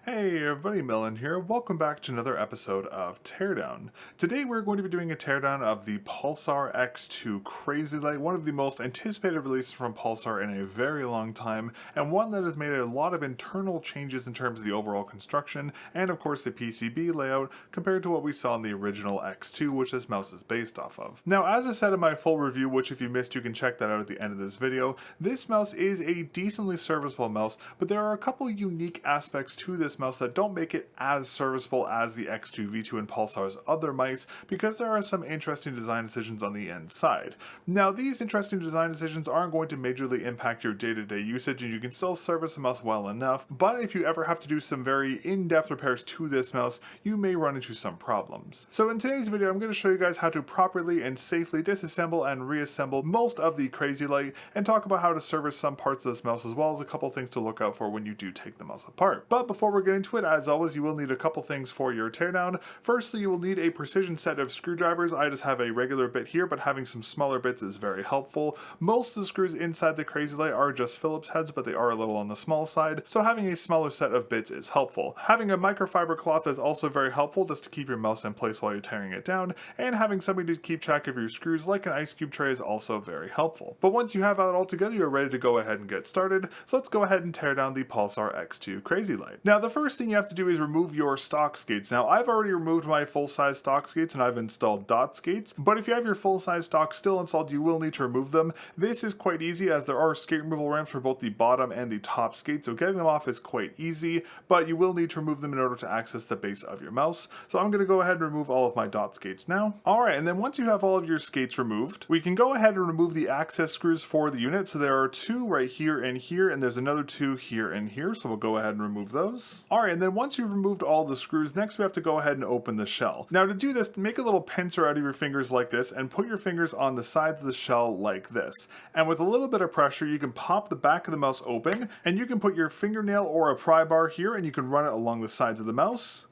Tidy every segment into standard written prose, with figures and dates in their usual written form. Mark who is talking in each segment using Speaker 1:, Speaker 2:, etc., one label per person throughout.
Speaker 1: Hey everybody, Melon here. Welcome back to another episode of Teardown. Today we're going to be doing a teardown of the Pulsar X2 Crazylight, one of the most anticipated releases from Pulsar in a very long time, and one that has made a lot of internal changes in terms of the overall construction, and of course the PCB layout, compared to what we saw in the original X2, which this mouse is based off of. Now, as I said in my full review, which if you missed you can check that out at the end of this video, this mouse is a decently serviceable mouse, but there are a couple unique aspects to this mouse that don't make it as serviceable as the X2 V2 and Pulsar's other mice, because there are some interesting design decisions on the inside. Now, these interesting design decisions aren't going to majorly impact your day-to-day usage, and you can still service the mouse well enough, but if you ever have to do some very in-depth repairs to this mouse, you may run into some problems. So in today's video, I'm going to show you guys how to properly and safely disassemble and reassemble most of the Crazylight, and talk about how to service some parts of this mouse, as well as a couple things to look out for when you do take the mouse apart. But before we get into it, as always, you will need a couple things for your teardown. Firstly, you will need a precision set of screwdrivers. I just have a regular bit here, but having some smaller bits is very helpful. Most of the screws inside the Crazylight are just Phillips heads, but they are a little on the small side, so having a smaller set of bits is helpful. Having a microfiber cloth is also very helpful, just to keep your mouse in place while you're tearing it down, and having something to keep track of your screws like an ice cube tray is also very helpful. But once you have that all together, you're ready to go ahead and get started, so let's go ahead and tear down the Pulsar X2 Crazylight. Now, the first thing you have to do is remove your stock skates. Now, I've already removed my full-size stock skates and I've installed dot skates, but if you have your full-size stock still installed, you will need to remove them. This is quite easy, as there are skate removal ramps for both the bottom and the top skate, so getting them off is quite easy, but you will need to remove them in order to access the base of your mouse. So I'm going to go ahead and remove all of my dot skates now. Alright, and then once you have all of your skates removed, we can go ahead and remove the access screws for the unit. So there are two right here, and there's another two here and here, so we'll go ahead and remove those. Alright, and then once you've removed all the screws, next we have to go ahead and open the shell. Now, to do this, make a little pincer out of your fingers like this and put your fingers on the sides of the shell like this. And with a little bit of pressure, you can pop the back of the mouse open, and you can put your fingernail or a pry bar here, and you can run it along the sides of the mouse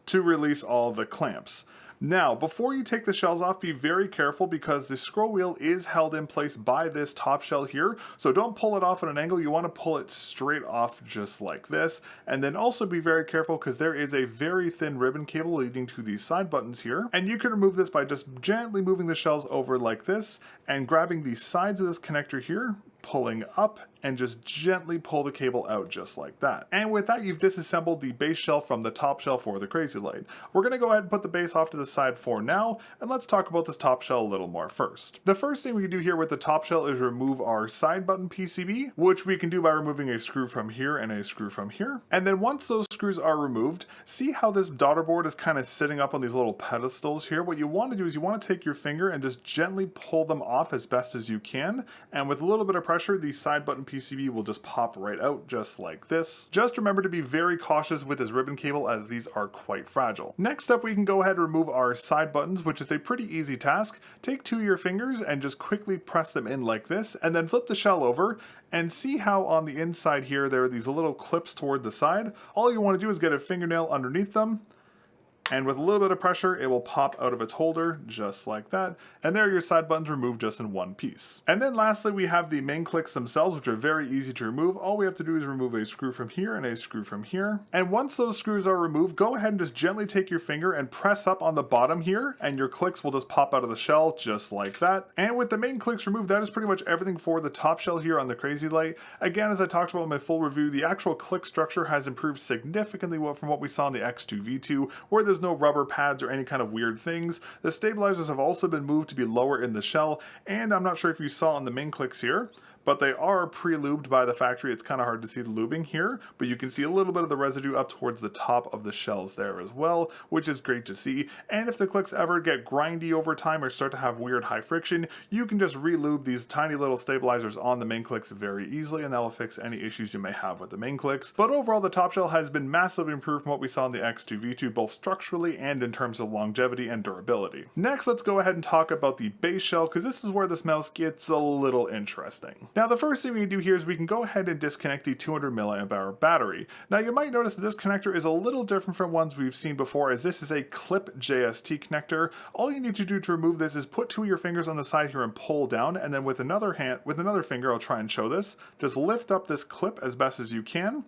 Speaker 1: to release all the clamps. Now, before you take the shells off, be very careful, because the scroll wheel is held in place by this top shell here, so don't pull it off at an angle. You want to pull it straight off just like this, and then also be very careful because there is a very thin ribbon cable leading to these side buttons here, and you can remove this by just gently moving the shells over like this and grabbing the sides of this connector here, pulling up, and just gently pull the cable out just like that. And with that, you've disassembled the base shell from the top shell for the Crazylight. We're going to go ahead and put the base off to the side for now, and let's talk about this top shell a little more first. The first thing we can do here with the top shell is remove our side button PCB, which we can do by removing a screw from here and a screw from here. And then once those screws are removed, see how this daughter board is kind of sitting up on these little pedestals here? What you want to do is you want to take your finger and just gently pull them off as best as you can, and with a little bit of pressure, the side button PCB will just pop right out just like this. Just remember to be very cautious with this ribbon cable, as these are quite fragile. Next up, we can go ahead and remove our side buttons, which is a pretty easy task. Take two of your fingers and just quickly press them in like this, and then flip the shell over, and see how on the inside here there are these little clips toward the side. All you want to do is get a fingernail underneath them, and with a little bit of pressure, it will pop out of its holder just like that. And there are your side buttons removed just in one piece. And then lastly, we have the main clicks themselves, which are very easy to remove. All we have to do is remove a screw from here and a screw from here. And once those screws are removed, go ahead and just gently take your finger and press up on the bottom here, and your clicks will just pop out of the shell just like that. And with the main clicks removed, that is pretty much everything for the top shell here on the Crazylight. Again, as I talked about in my full review, the actual click structure has improved significantly from what we saw in the X2 V2, where there's no rubber pads or any kind of weird things. The stabilizers have also been moved to be lower in the shell, and I'm not sure if you saw on the main clicks here, but they are pre-lubed by the factory. It's kind of hard to see the lubing here, but you can see a little bit of the residue up towards the top of the shells there as well, which is great to see. And if the clicks ever get grindy over time or start to have weird high friction, you can just re-lube these tiny little stabilizers on the main clicks very easily, and that will fix any issues you may have with the main clicks. But overall, the top shell has been massively improved from what we saw in the X2 V2, both structurally and in terms of longevity and durability. Next, let's go ahead and talk about the base shell, because this is where this mouse gets a little interesting. Now the first thing we can do here is we can go ahead and disconnect the 200 milliamp hour battery. Now you might notice that this connector is a little different from ones we've seen before, as this is a clip JST connector. All you need to do to remove this is put two of your fingers on the side here and pull down, and then with another finger, I'll try and show this, just lift up this clip as best as you can,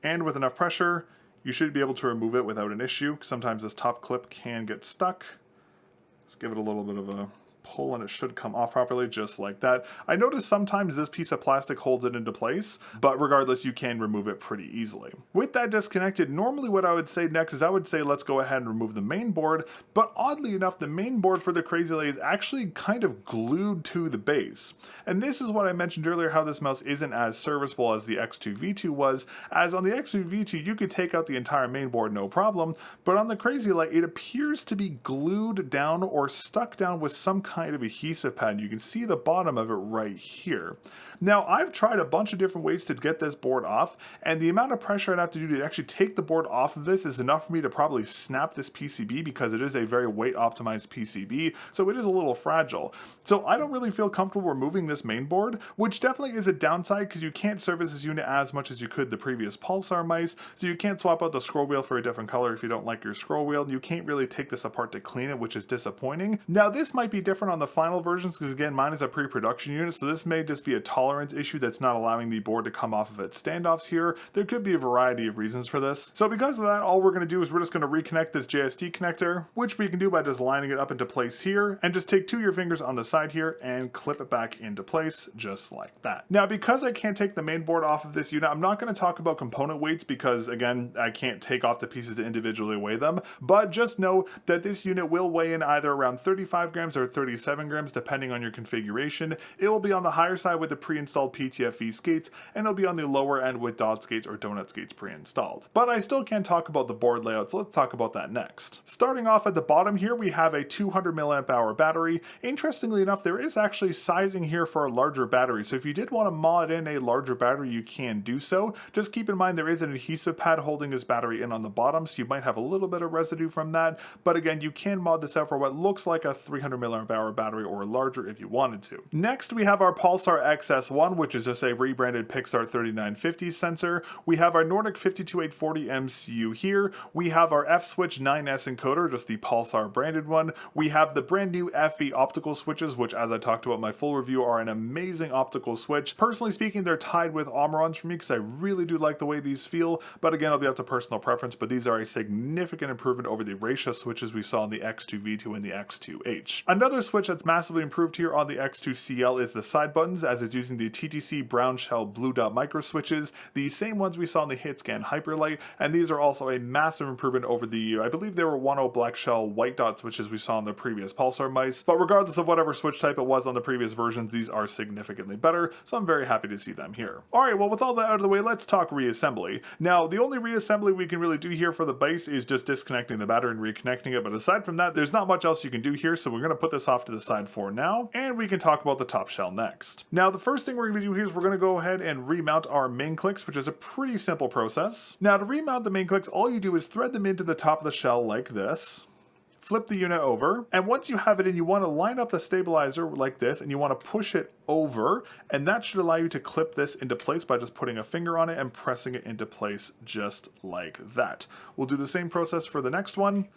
Speaker 1: and with enough pressure, you should be able to remove it without an issue. Sometimes this top clip can get stuck. Just give it a little bit of a pull and it should come off properly, just like that. I noticed sometimes this piece of plastic holds it into place, but regardless, you can remove it pretty easily. With that disconnected, normally what I would say next is I would say let's go ahead and remove the main board, but oddly enough, the main board for the Crazylight is actually kind of glued to the base. And this is what I mentioned earlier, how this mouse isn't as serviceable as the X2 V2 was, as on the X2 V2 you could take out the entire main board no problem, but on the Crazylight it appears to be glued down or stuck down with some kind of adhesive pad. You can see the bottom of it right here. Now I've tried a bunch of different ways to get this board off, and the amount of pressure I'd have to do to actually take the board off of this is enough for me to probably snap this PCB, because it is a very weight optimized PCB, so it is a little fragile. So I don't really feel comfortable removing this main board, which definitely is a downside because you can't service this unit as much as you could the previous Pulsar mice, so you can't swap out the scroll wheel for a different color if you don't like your scroll wheel, and you can't really take this apart to clean it, which is disappointing. Now this might be different on the final versions, because again, mine is a pre-production unit, so this may just be a tolerance issue that's not allowing the board to come off of its standoffs here. There could be a variety of reasons for this. So because of that, all we're going to do is we're just going to reconnect this JST connector, which we can do by just lining it up into place here, and just take two of your fingers on the side here and clip it back into place just like that. Now because I can't take the main board off of this unit, I'm not going to talk about component weights because again, I can't take off the pieces to individually weigh them, but just know that this unit will weigh in either around 35 grams or 37 grams depending on your configuration. It will be on the higher side with the pre-installed PTFE skates, and it'll be on the lower end with dot skates or donut skates pre-installed. But I still can talk about the board layout, so let's talk about that next. Starting off at the bottom here, we have a 200 milliamp hour battery. Interestingly enough, there is actually sizing here for a larger battery, so if you did want to mod in a larger battery, you can do so. Just keep in mind there is an adhesive pad holding this battery in on the bottom, so you might have a little bit of residue from that, but again, you can mod this out for what looks like a 300 milliamp hour battery or larger if you wanted to. Next, we have our Pulsar XS1, which is just a rebranded Pixar 3950 sensor. We have our Nordic 52840 MCU here. We have our F-Switch 9S encoder, just the Pulsar branded one. We have the brand new FE optical switches, which as I talked about in my full review are an amazing optical switch. Personally speaking, they're tied with Omrons for me because I really do like the way these feel, but again, it'll be up to personal preference, but these are a significant improvement over the Ratio switches we saw in the X2 V2 and the X2H. Another switch that's massively improved here on the X2 CL is the side buttons, as it's using the TTC brown shell blue dot micro switches, the same ones we saw in the HitScan Hyperlight, and these are also a massive improvement over the, I believe they were 1.0 black shell white dot switches we saw in the previous Pulsar mice, but regardless of whatever switch type it was on the previous versions, these are significantly better, so I'm very happy to see them here. Alright, well with all that out of the way, let's talk reassembly. Now, the only reassembly we can really do here for the base is just disconnecting the battery and reconnecting it, but aside from that, there's not much else you can do here, so we're going to put this off to the side for now, and we can talk about the top shell next. Now, the first thing we're going to do here is we're going to go ahead and remount our main clicks, which is a pretty simple process. Now, to remount the main clicks, all you do is thread them into the top of the shell like this. Flip the unit over, and once you have it in, you want to line up the stabilizer like this, and you want to push it over, and that should allow you to clip this into place by just putting a finger on it and pressing it into place just like that. We'll do the same process for the next one.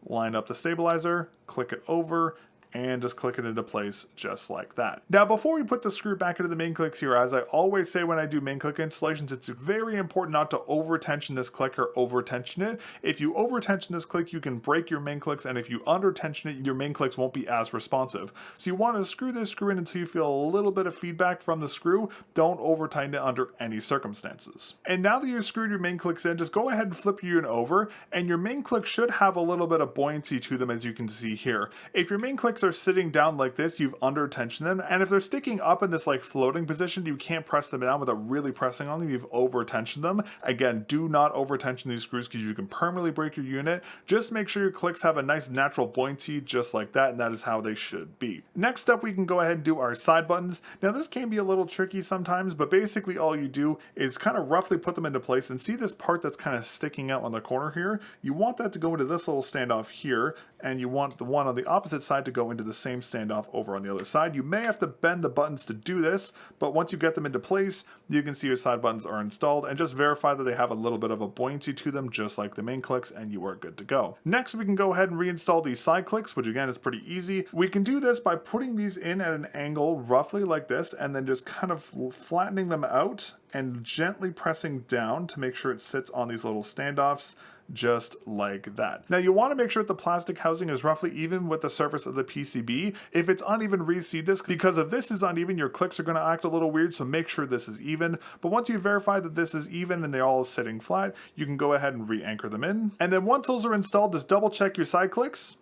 Speaker 1: Line up the stabilizer, click it over, and just click it into place just like that. Now, before we put the screw back into the main clicks here, as I always say when I do main click installations, it's very important not to over tension this click or over tension it. If you over tension this click, you can break your main clicks, and if you under tension it, your main clicks won't be as responsive. So you want to screw this screw in until you feel a little bit of feedback from the screw. Don't over tighten it under any circumstances. And now that you've screwed your main clicks in, just go ahead and flip your unit over, and your main clicks should have a little bit of buoyancy to them, as you can see here. If your main clicks are sitting down like this, you've under tensioned them, and if they're sticking up in this like floating position, you can't press them down without really pressing on them, you've over tensioned them. Again, do not over tension these screws because you can permanently break your unit. Just make sure your clicks have a nice natural buoyancy just like that, and that is how they should be. Next up, we can go ahead and do our side buttons. Now this can be a little tricky sometimes, but basically all you do is kind of roughly put them into place, and see this part that's kind of sticking out on the corner here? You want that to go into this little standoff here, and you want the one on the opposite side to go go into the same standoff over on the other side. You may have to bend the buttons to do this, but once you get them into place, you can see your side buttons are installed, and just verify that they have a little bit of a buoyancy to them, just like the main clicks, and you are good to go. Next, we can go ahead and reinstall these side clicks, which again is pretty easy. We can do this by putting these in at an angle roughly like this, and then just kind of flattening them out and gently pressing down to make sure it sits on these little standoffs, just like that. Now you want to make sure that the plastic housing is roughly even with the surface of the PCB. If it's uneven, reseed this, because if this is uneven, your clicks are going to act a little weird, so make sure this is even. But once you verify that this is even and they're all sitting flat, you can go ahead and re-anchor them in. And then once those are installed, just double check your side clicks.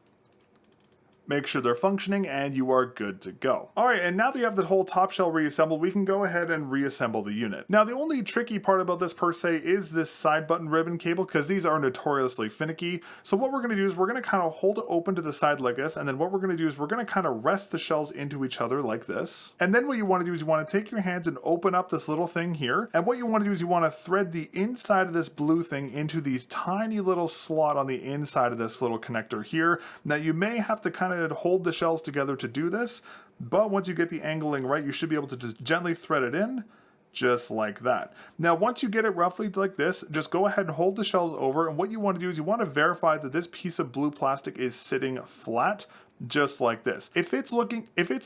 Speaker 1: Make sure they're functioning, and you are good to go. Alright, and now that you have the whole top shell reassembled, we can go ahead and reassemble the unit. Now the only tricky part about this per se is this side button ribbon cable, because these are notoriously finicky. So what we're going to do is we're going to kind of hold it open to the side like this, and then what we're going to do is we're going to kind of rest the shells into each other like this. And then what you want to do is you want to take your hands and open up this little thing here, and what you want to do is you want to thread the inside of this blue thing into these tiny little slot on the inside of this little connector here. Now you may have to kind of hold the shells together to do this, but once you get the angling right, you should be able to just gently thread it in, just like that. Now once you get it roughly like this, just go ahead and hold the shells over, and what you want to do is you want to verify that this piece of blue plastic is sitting flat, just like this. If it's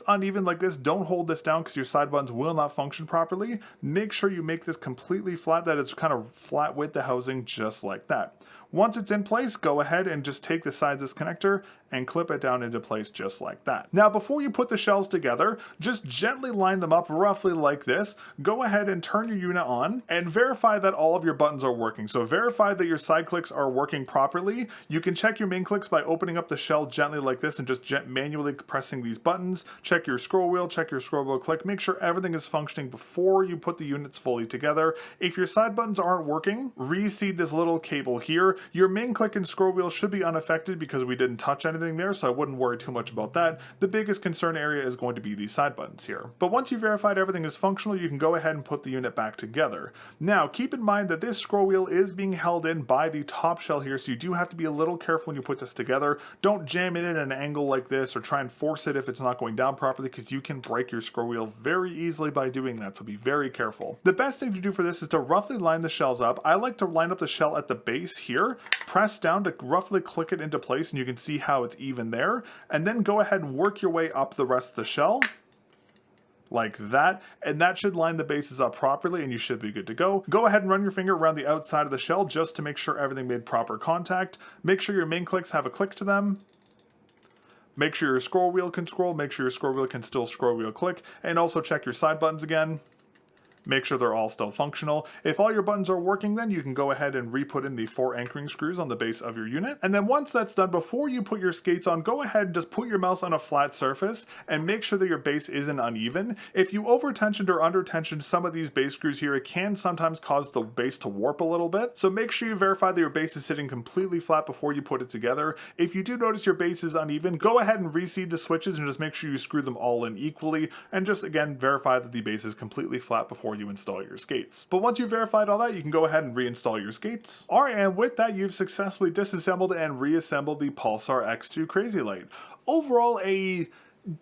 Speaker 1: uneven like this, don't hold this down because your side buttons will not function properly. Make sure you make this completely flat, that it's kind of flat with the housing, just like that. Once it's in place, go ahead and just take the sides of this connector and clip it down into place just like that. Now before you put the shells together, just gently line them up roughly like this. Go ahead and turn your unit on and verify that all of your buttons are working. So verify that your side clicks are working properly. You can check your main clicks by opening up the shell gently like this and just manually pressing these buttons. Check your scroll wheel, check your scroll wheel click. Make sure everything is functioning before you put the units fully together. If your side buttons aren't working, reseed this little cable here. Your main click and scroll wheel should be unaffected because we didn't touch anything there, so I wouldn't worry too much about that. The biggest concern area is going to be these side buttons here. But once you've verified everything is functional, you can go ahead and put the unit back together. Now keep in mind that this scroll wheel is being held in by the top shell here, so you do have to be a little careful when you put this together. Don't jam it in at an angle like this or try and force it if it's not going down properly, because you can break your scroll wheel very easily by doing that, so be very careful. The best thing to do for this is to roughly line the shells up. I like to line up the shell at the base here, press down to roughly click it into place, and you can see how it's even there, and then go ahead and work your way up the rest of the shell like that, and that should line the bases up properly, and you should be good to go. Go ahead and run your finger around the outside of the shell just to make sure everything made proper contact. Make sure your main clicks have a click to them. Make sure your scroll wheel can scroll. Make sure your scroll wheel can still scroll wheel click, and also check your side buttons again. Make sure they're all still functional. If all your buttons are working, then you can go ahead and re-put in the 4 anchoring screws on the base of your unit. And then once that's done, before you put your skates on, go ahead and just put your mouse on a flat surface and make sure that your base isn't uneven. If you over-tensioned or under-tensioned some of these base screws here, it can sometimes cause the base to warp a little bit. So make sure you verify that your base is sitting completely flat before you put it together. If you do notice your base is uneven, go ahead and reseed the switches and just make sure you screw them all in equally, and just again verify that the base is completely flat before you install your skates. But once you've verified all that, you can go ahead and reinstall your skates. Alright, and with that, you've successfully disassembled and reassembled the Pulsar X2 Crazylight. Overall, a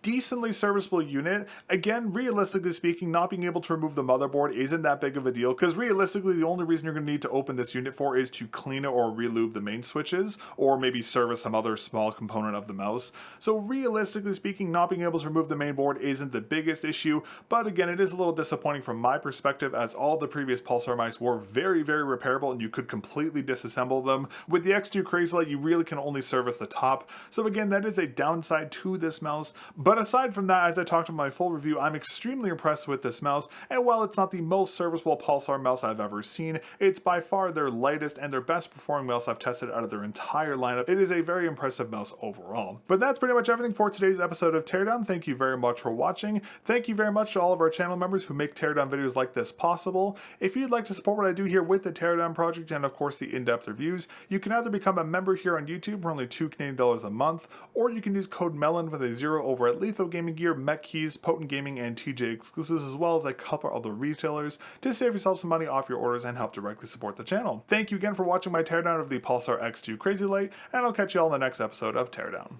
Speaker 1: decently serviceable unit. Again, realistically speaking, not being able to remove the motherboard isn't that big of a deal, because realistically the only reason you're going to need to open this unit for is to clean it or relube the main switches, or maybe service some other small component of the mouse. So realistically speaking, not being able to remove the main board isn't the biggest issue, but again, it is a little disappointing from my perspective, as all the previous Pulsar mice were very, very repairable and you could completely disassemble them. With the X2 Crazylight, you really can only service the top, so again, that is a downside to this mouse. But aside from that, as I talked in my full review, I'm extremely impressed with this mouse, and while it's not the most serviceable Pulsar mouse I've ever seen, it's by far their lightest and their best performing mouse I've tested out of their entire lineup. It is a very impressive mouse overall. But that's pretty much everything for today's episode of Teardown. Thank you very much for watching. Thank you very much to all of our channel members who make Teardown videos like this possible. If you'd like to support what I do here with the Teardown project and of course the in-depth reviews, you can either become a member here on YouTube for only $2 Canadian a month, or you can use code MELON with a 0 over at Lethal Gaming Gear, Mech Keys, Potent Gaming, and TJ Exclusives, as well as a couple other retailers, to save yourself some money off your orders and help directly support the channel. Thank you again for watching my teardown of the Pulsar X2 Crazylight, and I'll catch you all in the next episode of Teardown.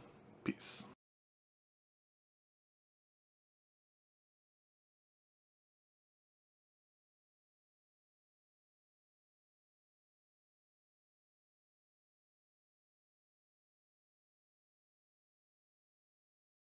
Speaker 1: Peace.